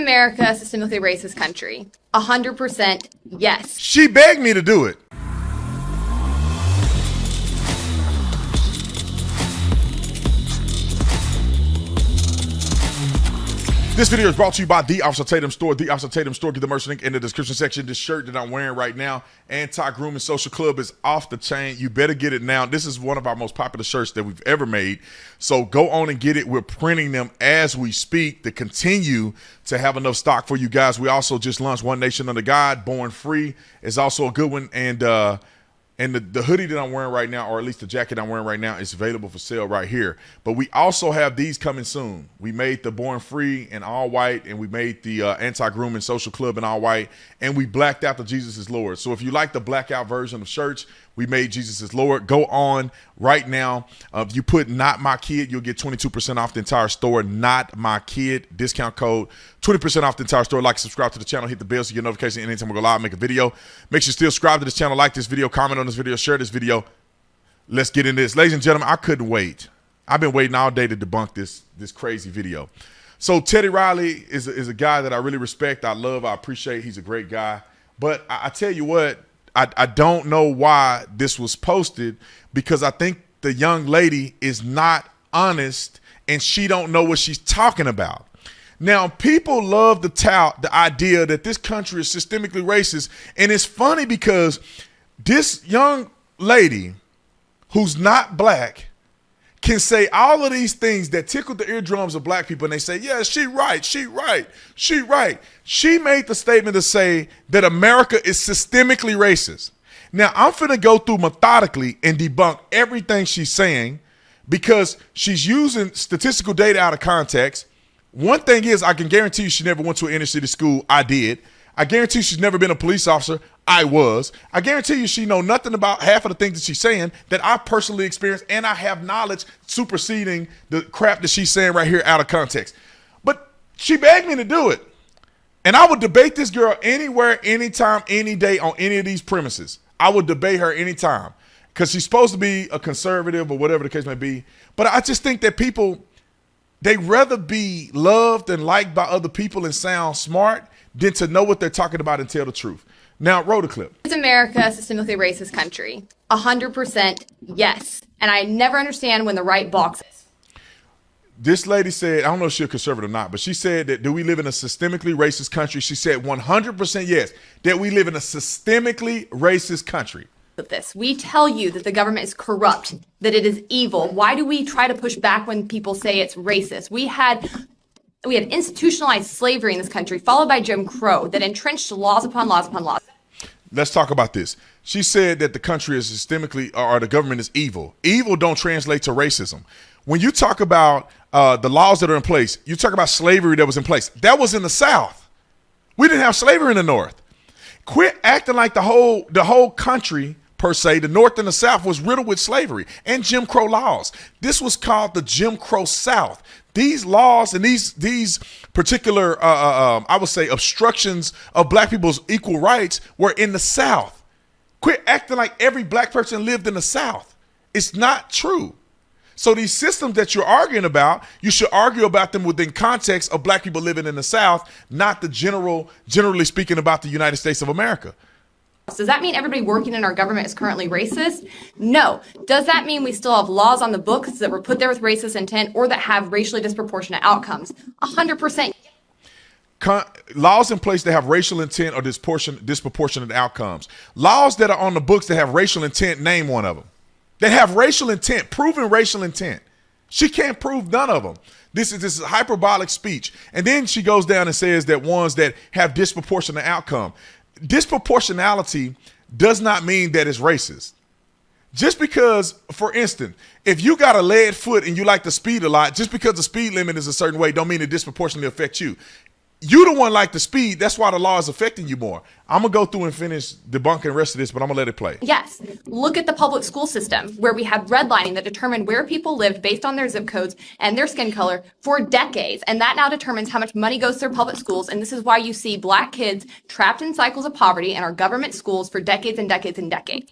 America a systemically racist country? 100% yes. She begged me to do it. This video is brought to you by The Officer Tatum Store. The Officer Tatum Store. Get the merch link in the description section. This shirt that I'm wearing right now, Anti-Grooming Social Club, is off the chain. You better get it now. This is one of our most popular shirts that we've ever made. So go on and get it. We're printing them as we speak to continue to have enough stock for you guys. We also just launched One Nation Under God. Born Free is also a good one. And the hoodie that I'm wearing right now, or at least the jacket I'm wearing right now, is available for sale right here. But we also have these coming soon. We made the Born Free in all white, and we made the Anti-Grooming Social Club in all white, and we blacked out the Jesus is Lord. So if you like the blackout version of shirts, we made Jesus is Lord. Go on right now. If you put Not My Kid, you'll get 22% off the entire store. Not My Kid, discount code, 20% off the entire store. Like, subscribe to the channel, hit the bell so you get notification anytime we go live, make a video. Make sure you still subscribe to this channel, like this video, comment on this video, share this video. Let's get into this. Ladies and gentlemen, I couldn't wait. I've been waiting all day to debunk this crazy video. So Teddy Riley is a guy that I really respect, I love, I appreciate. He's a great guy. But I tell you what, I don't know why this was posted, because I think the young lady is not honest and she don't know what she's talking about. Now, people love to tout the idea that this country is systemically racist. And it's funny because this young lady who's not black can say all of these things that tickle the eardrums of black people, and they say, yeah, she right, she right, she right. She made the statement to say that America is systemically racist. Now, I'm finna go through methodically and debunk everything she's saying, because she's using statistical data out of context. One thing is, I can guarantee you she never went to an inner city school. I did. I guarantee she's never been a police officer. I was. I guarantee you she know nothing about half of the things that she's saying that I personally experienced, and I have knowledge superseding the crap that she's saying right here out of context. But she begged me to do it. And I would debate this girl anywhere, anytime, any day on any of these premises. I would debate her anytime, because she's supposed to be a conservative or whatever the case may be. But I just think that people, they rather be loved and liked by other people and sound smart than to know what they're talking about and tell the truth. Now, roll the clip. Is America a systemically racist country? 100% yes. And I never understand when the right box is. This lady said, I don't know if she's a conservative or not, but she said that, do we live in a systemically racist country? She said 100% yes, that we live in a systemically racist country. With this, we tell you that the government is corrupt, that it is evil. Why do we try to push back when people say it's racist? We had institutionalized slavery in this country, followed by Jim Crow, that entrenched laws upon laws upon laws. Let's talk about this. She said that the country is systemically, or the government is evil. Evil don't translate to racism. When you talk about the laws that are in place, you talk about slavery that was in place. That was in the South. We didn't have slavery in the North. Quit acting like the whole country, per se, the North and the South, was riddled with slavery and Jim Crow laws. This was called the Jim Crow South. These laws and these particular, I would say, obstructions of black people's equal rights were in the South. Quit acting like every black person lived in the South. It's not true. So these systems that you're arguing about, you should argue about them within context of black people living in the South, not the generally speaking about the United States of America. Does that mean everybody working in our government is currently racist? No. Does that mean we still have laws on the books that were put there with racist intent or that have racially disproportionate outcomes? 100%. Laws in place that have racial intent or disproportionate outcomes. Laws that are on the books that have racial intent, name one of them. That have racial intent, proven racial intent. She can't prove none of them. This is hyperbolic speech. And then she goes down and says that ones that have disproportionate outcome. Disproportionality does not mean that it's racist. Just because, for instance, if you got a lead foot and you like to speed a lot, just because the speed limit is a certain way don't mean it disproportionately affects you. You the one like the speed. That's why the law is affecting you more. I'm going to go through and finish debunking the rest of this, but I'm going to let it play. Yes. Look at the public school system where we had redlining that determined where people lived based on their zip codes and their skin color for decades. And that now determines how much money goes to their public schools. And this is why you see black kids trapped in cycles of poverty in our government schools for decades and decades and decades.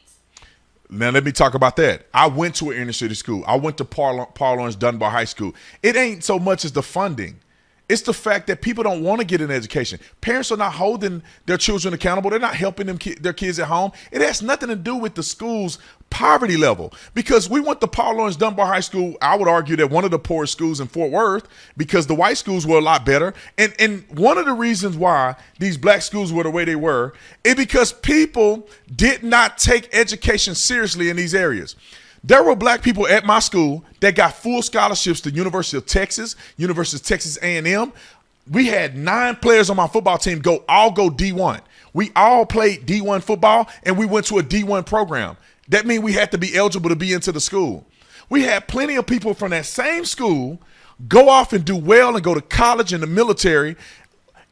Now, let me talk about that. I went to an inner city school. I went to Paul Laurence Dunbar High School. It ain't so much as the funding. It's the fact that people don't want to get an education. Parents are not holding their children accountable. They're not helping their kids at home. It has nothing to do with the school's poverty level, because we went to Paul Laurence Dunbar High School. I would argue that one of the poorest schools in Fort Worth, because the white schools were a lot better. And one of the reasons why these black schools were the way they were is because people did not take education seriously in these areas. There were black people at my school that got full scholarships to University of Texas, University of Texas A&M. We had 9 players on my football team all go D1. We all played D1 football, and we went to a D1 program. That means we had to be eligible to be into the school. We had plenty of people from that same school go off and do well and go to college and the military.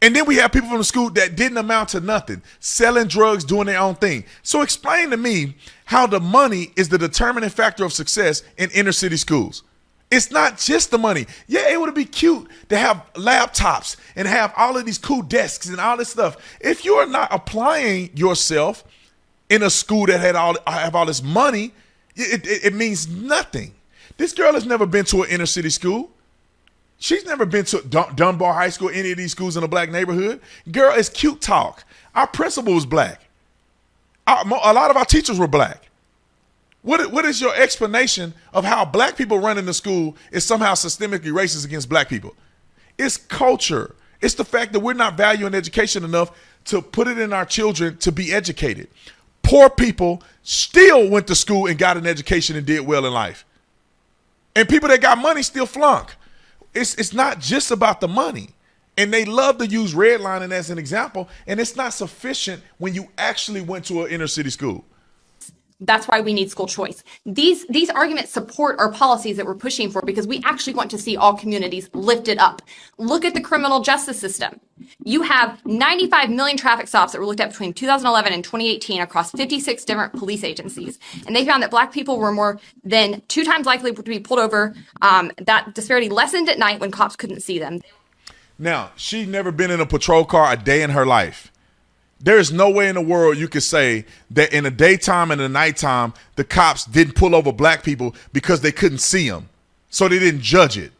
And then we have people from the school that didn't amount to nothing, selling drugs, doing their own thing. So explain to me how the money is the determining factor of success in inner city schools. It's not just the money. Yeah, it would be cute to have laptops and have all of these cool desks and all this stuff. If you're not applying yourself in a school that have all this money, it means nothing. This girl has never been to an inner city school. She's never been to Dunbar High School, any of these schools in a black neighborhood. Girl, it's cute talk. Our principal was black. A lot of our teachers were black. What is your explanation of how black people running the school is somehow systemically racist against black people? It's culture. It's the fact that we're not valuing education enough to put it in our children to be educated. Poor people still went to school and got an education and did well in life. And people that got money still flunk. It's not just about the money. And they love to use redlining as an example, and it's not sufficient when you actually went to an inner city school. That's why we need school choice. These arguments support our policies that we're pushing for, because we actually want to see all communities lifted up. Look at the criminal justice system. You have 95 million traffic stops that were looked at between 2011 and 2018 across 56 different police agencies. And they found that black people were more than 2 times likely to be pulled over. That disparity lessened at night when cops couldn't see them. Now, she's never been in a patrol car a day in her life. There is no way in the world you could say that in the daytime and the nighttime, the cops didn't pull over black people because they couldn't see them, so they didn't judge it.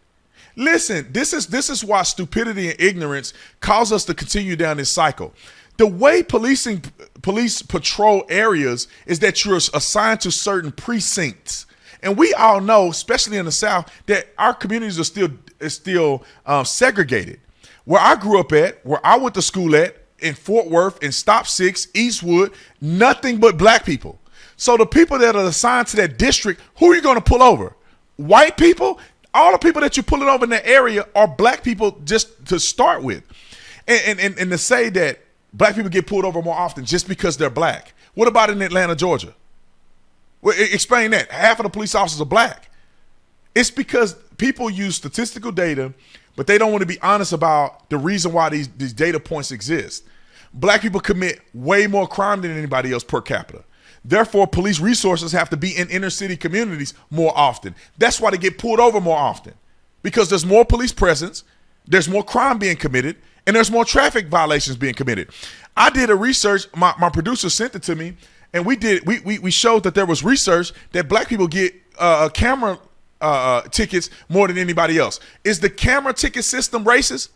Listen, this is why stupidity and ignorance cause us to continue down this cycle. The way police patrol areas is that you're assigned to certain precincts. And we all know, especially in the South, that our communities are still segregated. Where I grew up at, where I went to school at, in Fort Worth, in Stop 6, Eastwood, nothing but black people. So the people that are assigned to that district, who are you going to pull over? White people? All the people that you're pulling over in that area are black people just to start with. And to say that black people get pulled over more often just because they're black. What about in Atlanta, Georgia? Well, explain that. Half of the police officers are black. It's because people use statistical data, but they don't want to be honest about the reason why these data points exist. Black people commit way more crime than anybody else per capita. Therefore, police resources have to be in inner city communities more often. That's why they get pulled over more often, because there's more police presence, there's more crime being committed, and there's more traffic violations being committed. I did a research, my producer sent it to me, and we showed that there was research that black people get camera tickets more than anybody else. Is the camera ticket system racist?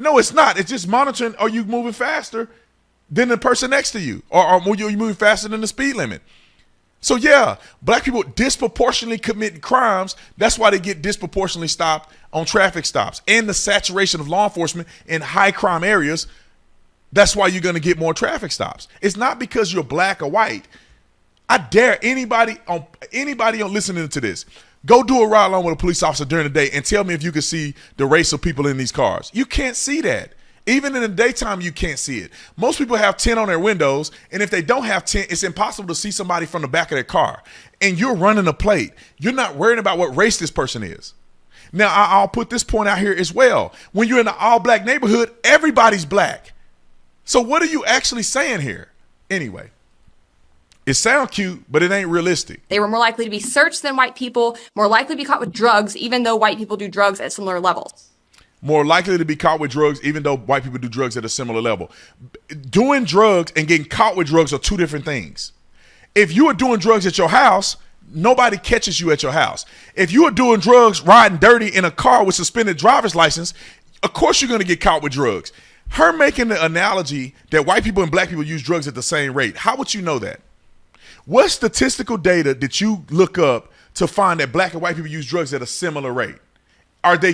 No, it's not. It's just monitoring, are you moving faster than the person next to you? Or are you moving faster than the speed limit? So yeah, black people disproportionately commit crimes. That's why they get disproportionately stopped on traffic stops. And the saturation of law enforcement in high crime areas, that's why you're going to get more traffic stops. It's not because you're black or white. I dare anybody on listening to this, go do a ride along with a police officer during the day and tell me if you can see the race of people in these cars. You can't see that. Even in the daytime, you can't see it. Most people have tint on their windows, and if they don't have tint, it's impossible to see somebody from the back of their car. And you're running a plate. You're not worrying about what race this person is. Now, I'll put this point out here as well. When you're in an all-black neighborhood, everybody's black. So what are you actually saying here? Anyway. It sounds cute, but it ain't realistic. They were more likely to be searched than white people, more likely to be caught with drugs, even though white people do drugs at similar levels. More likely to be caught with drugs, even though white people do drugs at a similar level. Doing drugs and getting caught with drugs are 2 different things. If you are doing drugs at your house, nobody catches you at your house. If you are doing drugs, riding dirty in a car with suspended driver's license, Of course you're going to get caught with drugs. Her making the analogy that white people and black people use drugs at the same rate. How would you know that? What statistical data did you look up to find that black and white people use drugs at a similar rate? Are they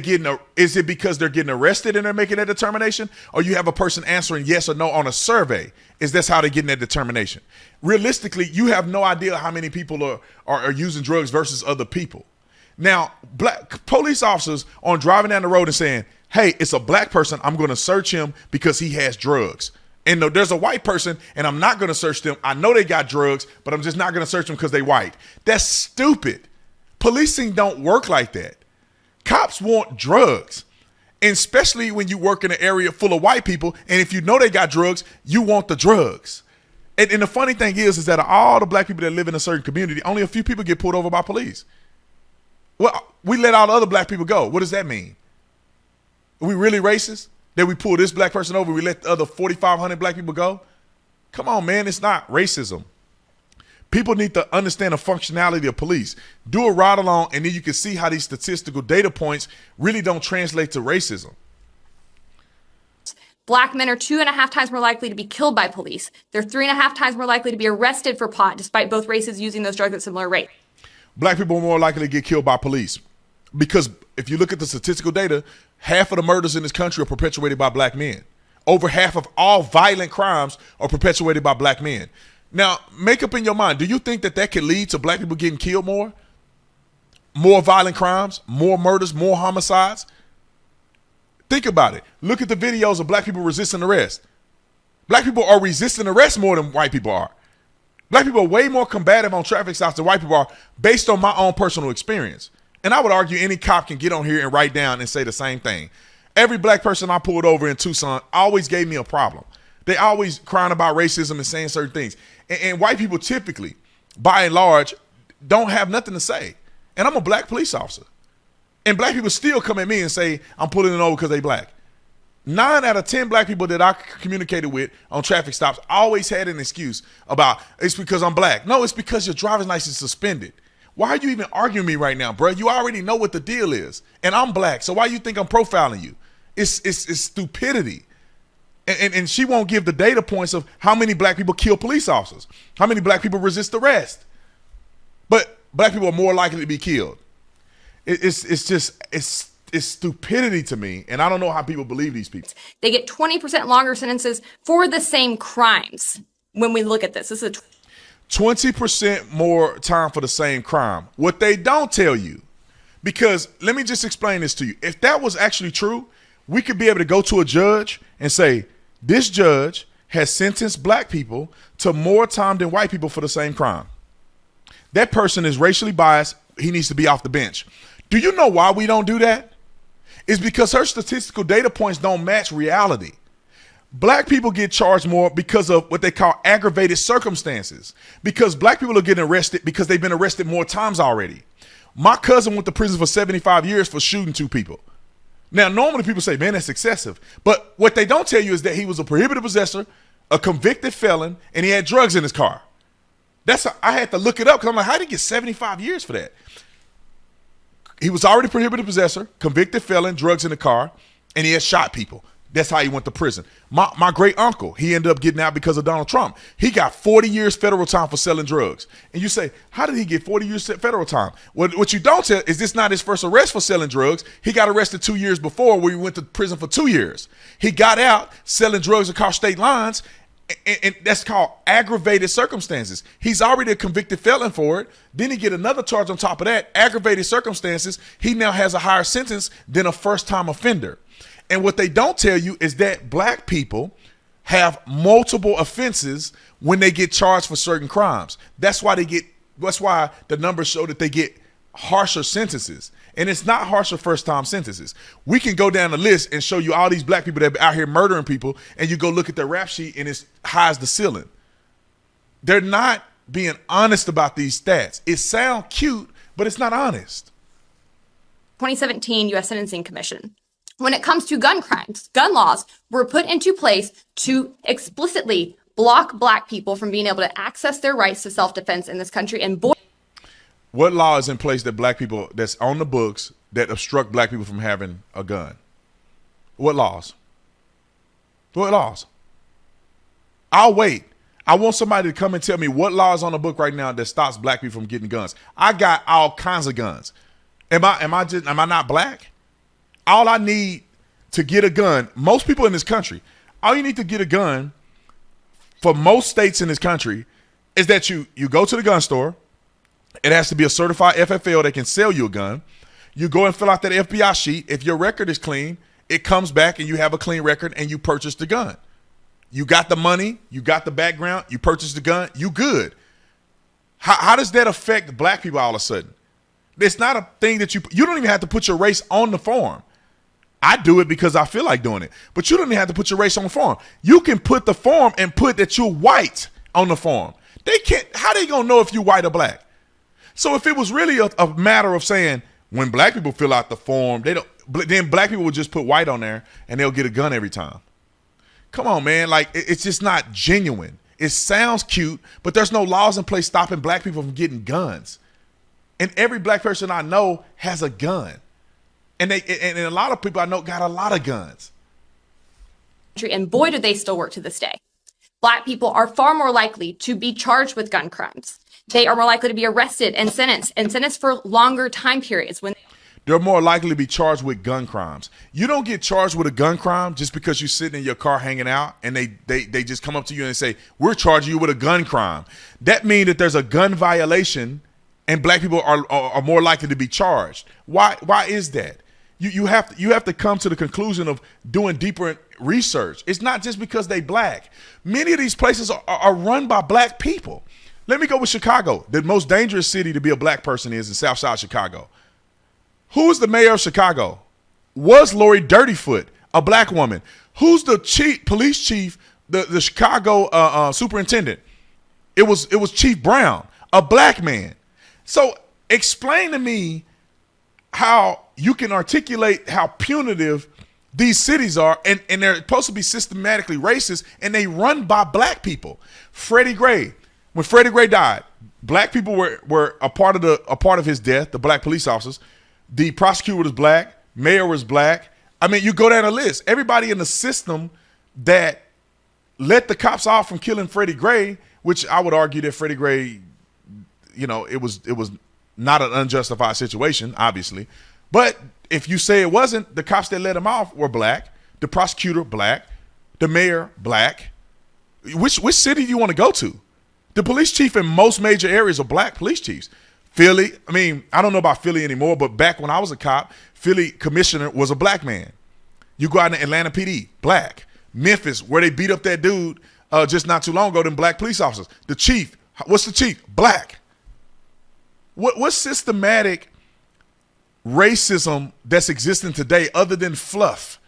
is it because they're getting arrested and they're making that determination? Or you have a person answering yes or no on a survey? Is that's how they're getting that determination? Realistically, you have no idea how many people are using drugs versus other people. Now, black police officers on driving down the road and saying, hey, it's a black person, I'm going to search him because he has drugs. And there's a white person and I'm not going to search them. I know they got drugs, but I'm just not going to search them because they white. That's stupid. Policing don't work like that. Cops want drugs, and especially when you work in an area full of white people, and if you know they got drugs, you want the drugs. And the funny thing is that all the black people that live in a certain community, only a few people get pulled over by police. Well, we let all the other black people go. What does that mean? Are we really racist that we pull this black person over, we let the other 4,500 black people go? Come on, man, it's not racism. People need to understand the functionality of police. Do a ride along, and then you can see how these statistical data points really don't translate to racism. Black men are 2.5 times more likely to be killed by police. They're 3.5 times more likely to be arrested for pot, despite both races using those drugs at similar rates. Black people are more likely to get killed by police because if you look at the statistical data, half of the murders in this country are perpetuated by black men. Over half of all violent crimes are perpetuated by black men. Now, make up in your mind, do you think that could lead to black people getting killed more? More violent crimes, more murders, more homicides? Think about it. Look at the videos of black people resisting arrest. Black people are resisting arrest more than white people are. Black people are way more combative on traffic stops than white people are based on my own personal experience. And I would argue any cop can get on here and write down and say the same thing. Every black person I pulled over in Tucson always gave me a problem. They always crying about racism and saying certain things. And white people typically, by and large, don't have nothing to say. And I'm a black police officer. And black people still come at me and say, I'm pulling it over because they black. 9 out of 10 black people that I communicated with on traffic stops always had an excuse about, it's because I'm black. No, it's because your driver's license is suspended. Why are you even arguing me right now, bro? You already know what the deal is. And I'm black, so why you think I'm profiling you? It's stupidity. And she won't give the data points of how many black people kill police officers, how many black people resist arrest. But black people are more likely to be killed. It's stupidity to me, and I don't know how people believe these people. They get 20% longer sentences for the same crimes. When we look at this is a 20% more time for the same crime. What they don't tell you, because let me just explain this to you. If that was actually true, we could be able to go to a judge and say, this judge has sentenced black people to more time than white people for the same crime. That person is racially biased. He needs to be off the bench. Do you know why we don't do that? It's because her statistical data points don't match reality. Black people get charged more because of what they call aggravated circumstances. Because black people are getting arrested because they've been arrested more times already. My cousin went to prison for 75 years for shooting 2 people. Now, normally people say, man, that's excessive. But what they don't tell you is that he was a prohibited possessor, a convicted felon, and he had drugs in his car. I had to look it up because I'm like, how did he get 75 years for that? He was already prohibited possessor, convicted felon, drugs in the car, and he had shot people. That's how he went to prison. My great uncle, he ended up getting out because of Donald Trump. He got 40 years federal time for selling drugs. And you say, how did he get 40 years federal time? What you don't tell is this not his first arrest for selling drugs. He got arrested 2 years before where he went to prison for 2 years. He got out selling drugs across state lines, and that's called aggravated circumstances. He's already a convicted felon for it. Then he get another charge on top of that, aggravated circumstances. He now has a higher sentence than a first-time offender. And what they don't tell you is that black people have multiple offenses when they get charged for certain crimes. That's why the numbers show that they get harsher sentences. And it's not harsher first-time sentences. We can go down the list and show you all these black people that are out here murdering people, and you go look at their rap sheet and it's high as the ceiling. They're not being honest about these stats. It sounds cute, but it's not honest. 2017 U.S. Sentencing Commission. When it comes to gun crimes, gun laws were put into place to explicitly block black people from being able to access their rights to self-defense in this country. And what law is in place that black people, that's on the books, that obstruct black people from having a gun? What laws? What laws? I'll wait. I want somebody to come and tell me what law is on the book right now that stops black people from getting guns. I got all kinds of guns. Am I not black? All I need to get a gun, most people in this country, all you need to get a gun for most states in this country is that you go to the gun store. It has to be a certified FFL that can sell you a gun. You go and fill out that FBI sheet. If your record is clean, it comes back and you have a clean record and you purchase the gun. You got the money, you got the background, you purchase the gun, you good. How does that affect black people all of a sudden? It's not a thing that you don't even have to put your race on the form. I do it because I feel like doing it. But you don't even have to put your race on the form. You can put the form and put that you're white on the form. They can't, how they gonna know if you're white or black? So if it was really a matter of saying when black people fill out the form, then black people would just put white on there and they'll get a gun every time. Come on, man. Like, it's just not genuine. It sounds cute, but there's no laws in place stopping black people from getting guns. And every black person I know has a gun. And a lot of people I know got a lot of guns. And boy, do they still work to this day. Black people are far more likely to be charged with gun crimes. They are more likely to be arrested and sentenced for longer time periods. They're more likely to be charged with gun crimes. You don't get charged with a gun crime just because you're sitting in your car hanging out and they just come up to you and say, we're charging you with a gun crime. That means that there's a gun violation and black people are more likely to be charged. Why is that? You have to come to the conclusion of doing deeper research. It's not just because they black. Many of these places are run by black people. Let me go with Chicago. The most dangerous city to be a black person is in Southside Chicago. Who is the mayor of Chicago? Was Lori Dirtyfoot a black woman? Who's the police chief, the Chicago superintendent? It was Chief Brown, a black man. So explain to me how you can articulate how punitive these cities are, and they're supposed to be systematically racist, and they run by black people. Freddie Gray, when Freddie Gray died, black people were a part of his death, the black police officers. The prosecutor was black, mayor was black. I mean, you go down the list. Everybody in the system that let the cops off from killing Freddie Gray, which I would argue that Freddie Gray, it was not an unjustified situation, obviously. But if you say it wasn't, the cops that let him off were black, the prosecutor black, the mayor black. Which city do you want to go to? The police chief in most major areas are black police chiefs. Philly, I mean, I don't know about Philly anymore, but back when I was a cop, Philly commissioner was a black man. You go out in Atlanta PD, black. Memphis, where they beat up that dude just not too long ago, them black police officers. The chief, what's the chief? Black. What's systematic racism that's existing today other than fluff?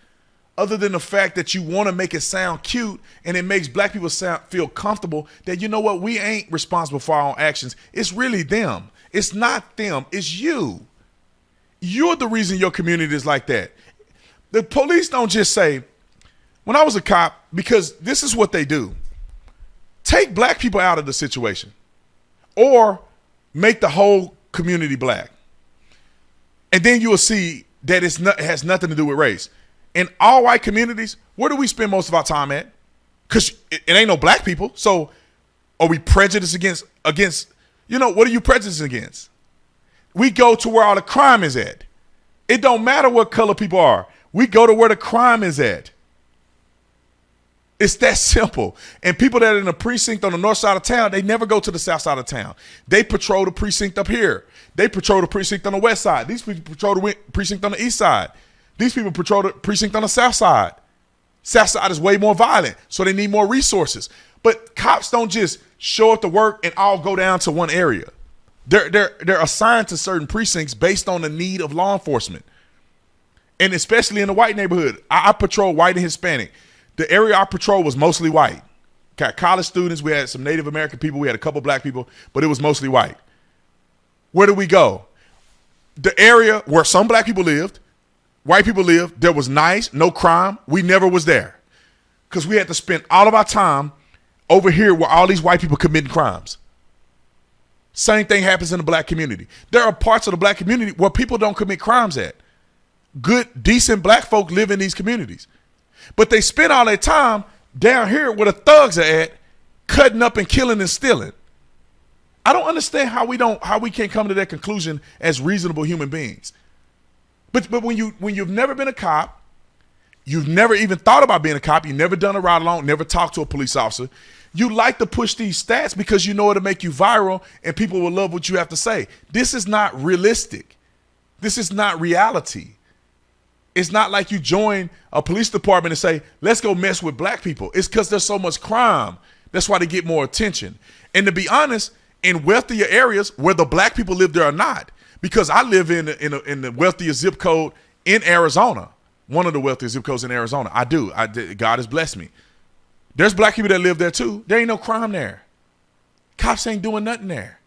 Other than the fact that you want to make it sound cute and it makes black people feel comfortable that, you know what, we ain't responsible for our own actions. It's really them. It's not them. It's you. You're the reason your community is like that. The police don't just say, when I was a cop, because this is what they do. Take black people out of the situation or make the whole community black. And then you will see that it has nothing to do with race. In all white communities, where do we spend most of our time at? Because it ain't no black people. So are we prejudiced against, what are you prejudiced against? We go to where all the crime is at. It don't matter what color people are. We go to where the crime is at. It's that simple. And people that are in the precinct on the north side of town, they never go to the south side of town. They patrol the precinct up here. They patrol the precinct on the west side. These people patrol the precinct on the east side. These people patrol the precinct on the south side. South side is way more violent, so they need more resources. But cops don't just show up to work and all go down to one area. They're assigned to certain precincts based on the need of law enforcement. And especially in the white neighborhood. I patrol white and Hispanic. The area I patrol was mostly white. Got college students. We had some Native American people. We had a couple black people, but it was mostly white. Where do we go? The area where some black people lived, white people lived, there was nice, no crime. We never was there because we had to spend all of our time over here where all these white people committing crimes. Same thing happens in the black community. There are parts of the black community where people don't commit crimes at. good, decent black folk live in these communities. But they spend all their time down here where the thugs are at, cutting up and killing and stealing. I don't understand how we can't come to that conclusion as reasonable human beings. But when you've never been a cop, you've never even thought about being a cop, you've never done a ride along, never talked to a police officer, you like to push these stats because you know it'll make you viral and people will love what you have to say. This is not realistic. This is not reality. It's not like you join a police department and say, let's go mess with black people. It's because there's so much crime. That's why they get more attention. And to be honest, in wealthier areas where the black people live, there are not. Because I live in the wealthiest zip code in Arizona. One of the wealthiest zip codes in Arizona. I do. God has blessed me. There's black people that live there too. There ain't no crime there. Cops ain't doing nothing there.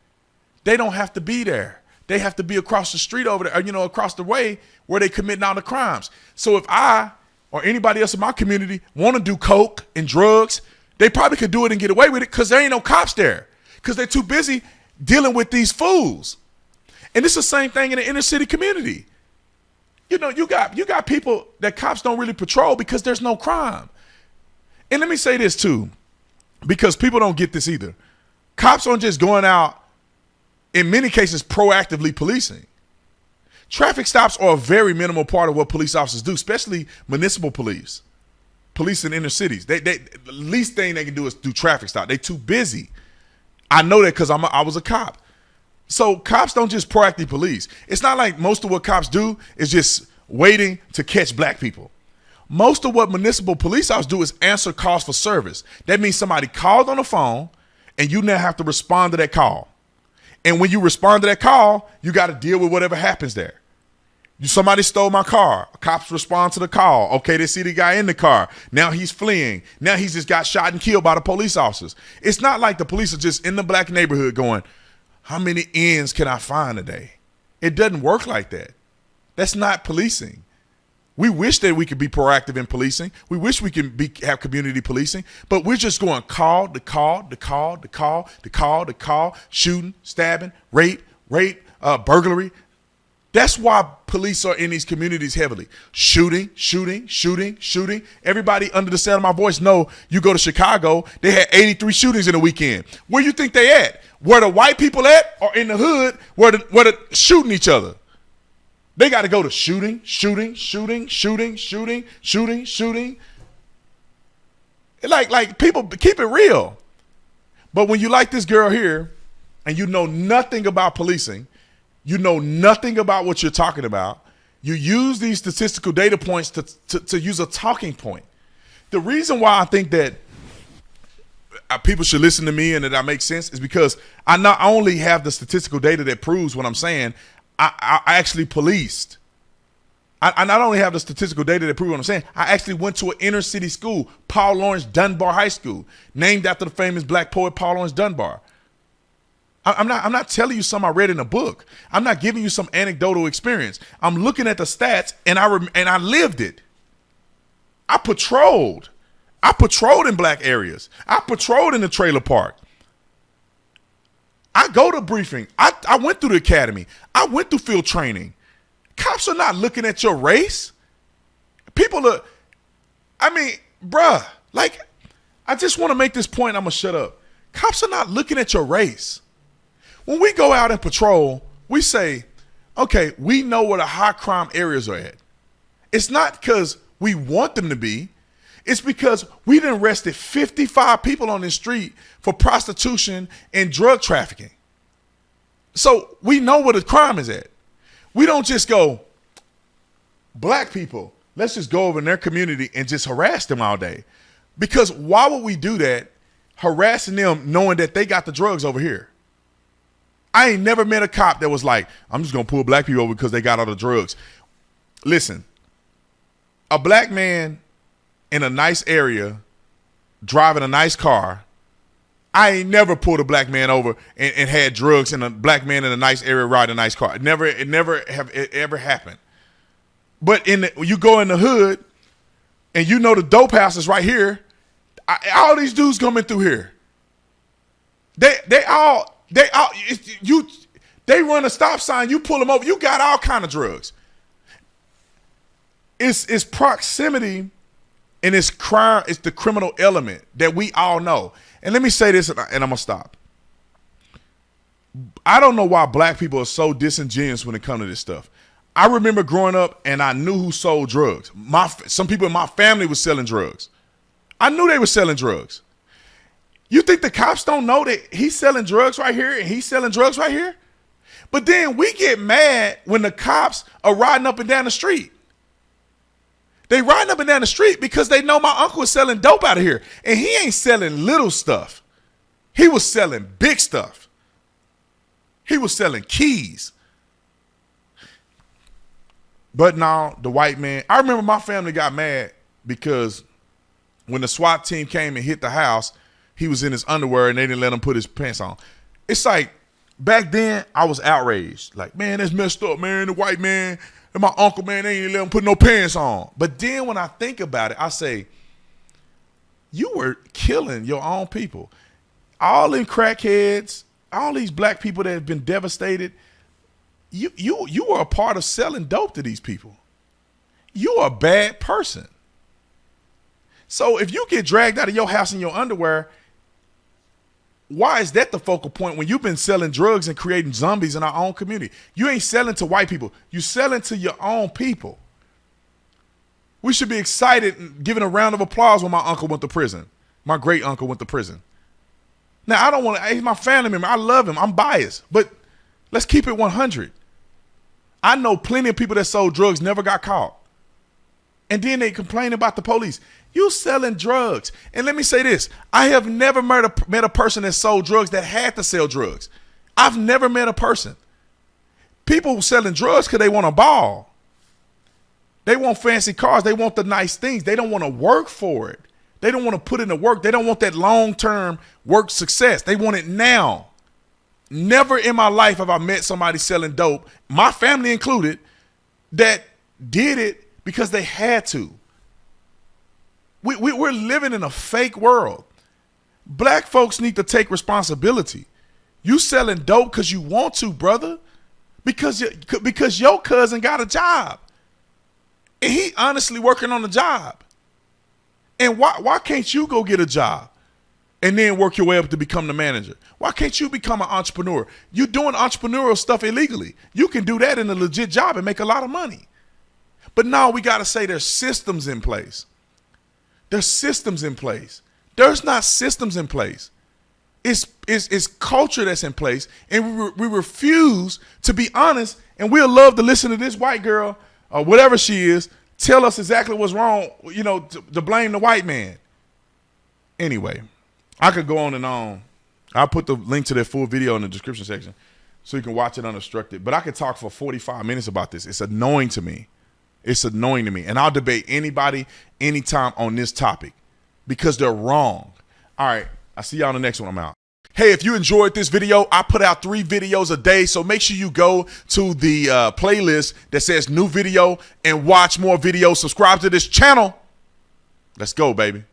They don't have to be there. They have to be across the street over there, or, across the way where they committing all the crimes. So if I or anybody else in my community want to do coke and drugs, they probably could do it and get away with it because there ain't no cops there. Because they're too busy dealing with these fools. And it's the same thing in the inner city community. You got people that cops don't really patrol because there's no crime. And let me say this too, because people don't get this either. Cops aren't just going out, in many cases, proactively policing. Traffic stops are a very minimal part of what police officers do, especially municipal police in inner cities. They the least thing they can do is do traffic stop. They too busy. I know that because I was a cop. So cops don't just proactively police. It's not like most of what cops do is just waiting to catch black people. Most of what municipal police officers do is answer calls for service. That means somebody called on the phone and you now have to respond to that call. And when you respond to that call, you got to deal with whatever happens there. Somebody stole my car. Cops respond to the call. Okay, they see the guy in the car. Now he's fleeing. Now he's just got shot and killed by the police officers. It's not like the police are just in the black neighborhood going, how many ends can I find today? It doesn't work like that. That's not policing. We wish that we could be proactive in policing. We wish we can have community policing, but we're just going call to call to call to call to call to call, shooting, stabbing, rape, burglary. That's why police are in these communities heavily. Shooting. Everybody under the sound of my voice know you go to Chicago, they had 83 shootings in a weekend. Where you think they at? Where the white people at or in the hood where the shooting each other? They got to go to shooting. Like people keep it real. But when you like this girl here and you know nothing about policing, you know nothing about what you're talking about, you use these statistical data points to use a talking point. The reason why I think that people should listen to me and that I make sense is because I not only have the statistical data that proves what I'm saying, I actually policed. I not only have the statistical data that proves what I'm saying, I actually went to an inner city school, Paul Laurence Dunbar High School, named after the famous black poet Paul Laurence Dunbar. I'm not telling you something I read in a book. I'm not giving you some anecdotal experience. I'm looking at the stats and I lived it. I patrolled in black areas. I patrolled in the trailer park. I go to briefing. I went through the academy. I went through field training. Cops are not looking at your race. People are, bruh, like, I just want to make this point. I'm going to shut up. Cops are not looking at your race. When we go out and patrol, we say, okay, we know where the high crime areas are at. It's not because we want them to be. It's because we done arrested 55 people on the street for prostitution and drug trafficking. So we know where the crime is at. We don't just go, black people, let's just go over in their community and just harass them all day. Because why would we do that, harassing them knowing that they got the drugs over here? I ain't never met a cop that was like, I'm just going to pull black people over because they got all the drugs. Listen, a black man in a nice area, driving a nice car, I ain't never pulled a black man over and had drugs and a black man in a nice area riding a nice car. It never ever happened. But you go in the hood and you know the dope house is right here. All these dudes coming through here. They run a stop sign, you pull them over, you got all kind of drugs. It's proximity and it's crime. It's the criminal element that we all know. And let me say this, and I'm going to stop. I don't know why black people are so disingenuous when it comes to this stuff. I remember growing up and I knew who sold drugs. Some people in my family was selling drugs. I knew they were selling drugs. You think the cops don't know that he's selling drugs right here and he's selling drugs right here? But then we get mad when the cops are riding up and down the street. They riding up and down the street because they know my uncle is selling dope out of here. And he ain't selling little stuff. He was selling big stuff. He was selling keys. But now the white man, I remember my family got mad because when the SWAT team came and hit the house, he was in his underwear and they didn't let him put his pants on. It's like back then I was outraged. Like, man, that's messed up, man. The white man and my uncle, man, they ain't let him put no pants on. But then when I think about it, I say, you were killing your own people. All them crackheads, all these black people that have been devastated, you were a part of selling dope to these people. You are a bad person. So if you get dragged out of your house in your underwear, why is that the focal point when you've been selling drugs and creating zombies in our own community? You ain't selling to white people. You're selling to your own people. We should be excited and giving a round of applause when my uncle went to prison. My great uncle went to prison. Now, I don't want to, he's my family member. I love him. I'm biased. But let's keep it 100. I know plenty of people that sold drugs never got caught. And then they complain about the police. You selling drugs. And let me say this. I have never met a person that sold drugs that had to sell drugs. I've never met a person. People selling drugs because they want a ball. They want fancy cars. They want the nice things. They don't want to work for it. They don't want to put in the work. They don't want that long-term work success. They want it now. Never in my life have I met somebody selling dope, my family included, that did it because they had to. We're living in a fake world. Black folks need to take responsibility. You selling dope because you want to, brother, because your cousin got a job. And he honestly working on the job. And why can't you go get a job and then work your way up to become the manager? Why can't you become an entrepreneur? You're doing entrepreneurial stuff illegally. You can do that in a legit job and make a lot of money. But now we got to say there's systems in place. There's systems in place. There's not systems in place. It's culture that's in place, and we refuse to be honest, and we'll love to listen to this white girl or whatever she is tell us exactly what's wrong, you know, to blame the white man. Anyway, I could go on and on. I'll put the link to that full video in the description section so you can watch it unobstructed. But I could talk for 45 minutes about this. It's annoying to me. It's annoying to me. And I'll debate anybody, anytime on this topic because they're wrong. All right. I'll see y'all on the next one. I'm out. Hey, if you enjoyed this video, I put out 3 videos a day. So make sure you go to the playlist that says new video and watch more videos. Subscribe to this channel. Let's go, baby.